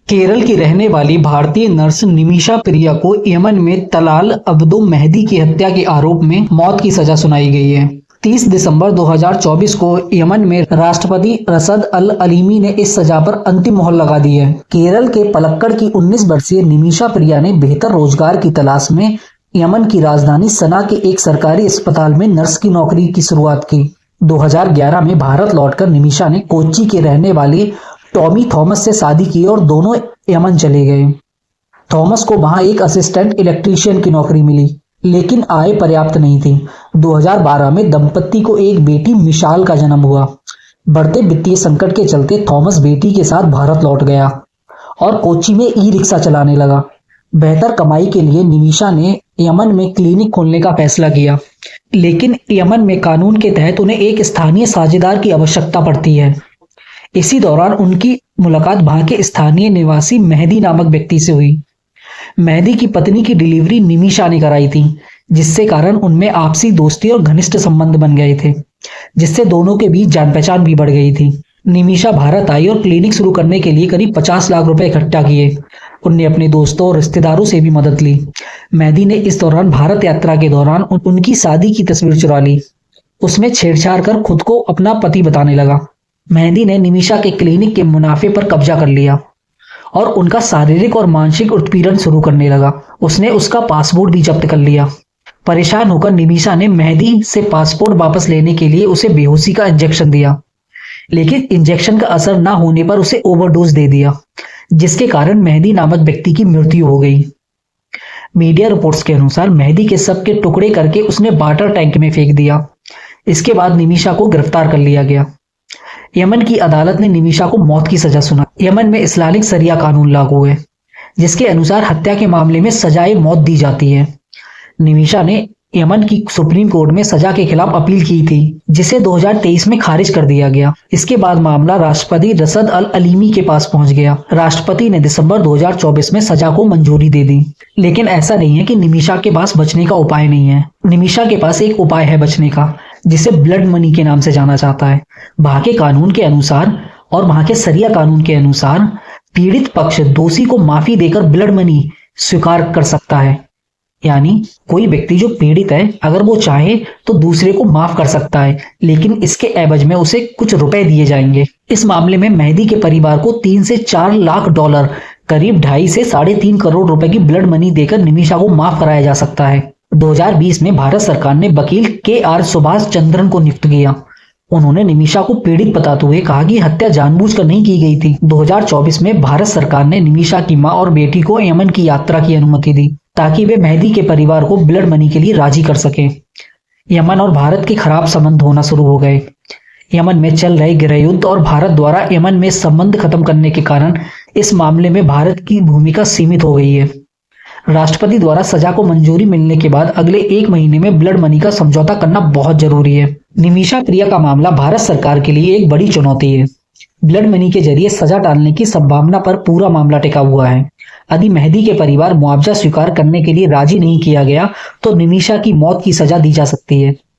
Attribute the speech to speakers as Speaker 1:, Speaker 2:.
Speaker 1: केरल की रहने वाली भारतीय नर्स निमिषा प्रिया को यमन में तलाल अब्दो मेहदी की हत्या के आरोप में मौत की सजा सुनाई गई है। 30 दिसंबर 2024 को यमन में राष्ट्रपति रसद अल अलीमी ने इस सजा पर अंतिम मोहर लगा दी है। केरल के पलक्कड़ की 19 वर्षीय निमिषा प्रिया ने बेहतर रोजगार की तलाश में यमन की राजधानी सना के एक सरकारी अस्पताल में नर्स की नौकरी की शुरुआत की। 2011 में भारत लौटकर निमिषा ने कोच्चि के रहने वाले टॉमी थॉमस से शादी की और दोनों यमन चले गए। थॉमस को वहां एक असिस्टेंट इलेक्ट्रीशियन की नौकरी मिली, लेकिन आय पर्याप्त नहीं थी। 2012 में दंपत्ति को एक बेटी मिशाल का जन्म हुआ। बढ़ते वित्तीय संकट के चलते थॉमस बेटी के साथ भारत लौट गया और कोच्चि में ई रिक्शा चलाने लगा। बेहतर कमाई के लिए निमिषा ने यमन में क्लिनिक खोलने का फैसला किया, लेकिन यमन में कानून के तहत उन्हें एक स्थानीय साझेदार की आवश्यकता पड़ती है। इसी दौरान उनकी मुलाकात वहां के स्थानीय निवासी मेहदी नामक व्यक्ति से हुई। मेहदी की पत्नी की डिलीवरी निमिषा ने कराई थी, जिससे कारण उनमें आपसी दोस्ती और घनिष्ठ संबंध बन गए थे, जिससे दोनों के बीच जान पहचान भी बढ़ गई थी। निमिषा भारत आई और क्लिनिक शुरू करने के लिए करीब 50 लाख रुपए इकट्ठा किए। उनने अपने दोस्तों और रिश्तेदारों से भी मदद ली। मेहदी ने इस दौरान भारत यात्रा के दौरान उनकी शादी की तस्वीर चुरा ली। उसमें छेड़छाड़ कर खुद को अपना पति बताने लगा। मेहदी ने निमिषा के क्लिनिक के मुनाफे पर कब्जा कर लिया और उनका शारीरिक और मानसिक उत्पीड़न शुरू करने लगा। उसने उसका पासपोर्ट भी जब्त कर लिया। परेशान होकर निमिषा ने मेहदी से पासपोर्ट वापस लेने के लिए उसे बेहोशी का इंजेक्शन दिया, लेकिन इंजेक्शन का असर ना होने पर उसे ओवरडोज दे दिया, जिसके कारण मेहदी नामक व्यक्ति की मृत्यु हो गई। मीडिया रिपोर्ट्स के अनुसार मेहदी के शव के टुकड़े करके उसने वाटर टैंक में फेंक दिया। इसके बाद निमिषा को गिरफ्तार कर लिया गया। यमन की अदालत ने निमिषा को मौत की सजा सुनाई। यमन में इस्लामिक शरिया कानून लागू है, जिसके अनुसार हत्या के मामले में सजाए मौत दी जाती है। निमिषा ने यमन की सुप्रीम कोर्ट में सजा के खिलाफ अपील की थी, जिसे 2023 में खारिज कर दिया गया। इसके बाद मामला राष्ट्रपति रसद अल अलीमी के पास पहुंच गया। राष्ट्रपति ने दिसंबर 2024 में सजा को मंजूरी दे दी। लेकिन ऐसा नहीं है कि निमिषा के पास बचने का उपाय नहीं है। निमिषा के पास एक उपाय है बचने का, जिसे ब्लड मनी के नाम से जाना जाता है। वहां के कानून के अनुसार और वहां के शरिया कानून के अनुसार पीड़ित पक्ष दोषी को माफी देकर ब्लड मनी स्वीकार कर सकता है। यानी कोई व्यक्ति जो पीड़ित है, अगर वो चाहे तो दूसरे को माफ कर सकता है, लेकिन इसके एवज में उसे कुछ रुपए दिए जाएंगे। इस मामले में मेहदी के परिवार को 3 से 4 लाख डॉलर, करीब 2.5 से 3.5 करोड़ रुपए की ब्लड मनी देकर निमिषा को माफ कराया जा सकता है। 2020 में भारत सरकार ने वकील के.आर. सुभाष चंद्रन को नियुक्त किया। उन्होंने निमिषा को पीड़ित बताते हुए कहा कि हत्या जानबूझकर नहीं की गई थी। 2024 में भारत सरकार ने निमिषा की मां और बेटी को यमन की यात्रा की अनुमति दी, ताकि वे मेहदी के परिवार को ब्लड मनी के लिए राजी कर सके। यमन और भारत के खराब संबंध होना शुरू हो गए। यमन में चल रहे गृह युद्ध और भारत द्वारा यमन में संबंध खत्म करने के कारण इस मामले में भारत की भूमिका सीमित हो गई है। राष्ट्रपति द्वारा सजा को मंजूरी मिलने के बाद अगले 1 महीने में ब्लड मनी का समझौता करना बहुत जरूरी है। निमिषा प्रिया का मामला भारत सरकार के लिए एक बड़ी चुनौती है। ब्लड मनी के जरिए सजा टालने की संभावना पर पूरा मामला टिका हुआ है। यदि मेहदी के परिवार मुआवजा स्वीकार करने के लिए राजी नहीं किया गया तो निमिषा की मौत की सजा दी जा सकती है।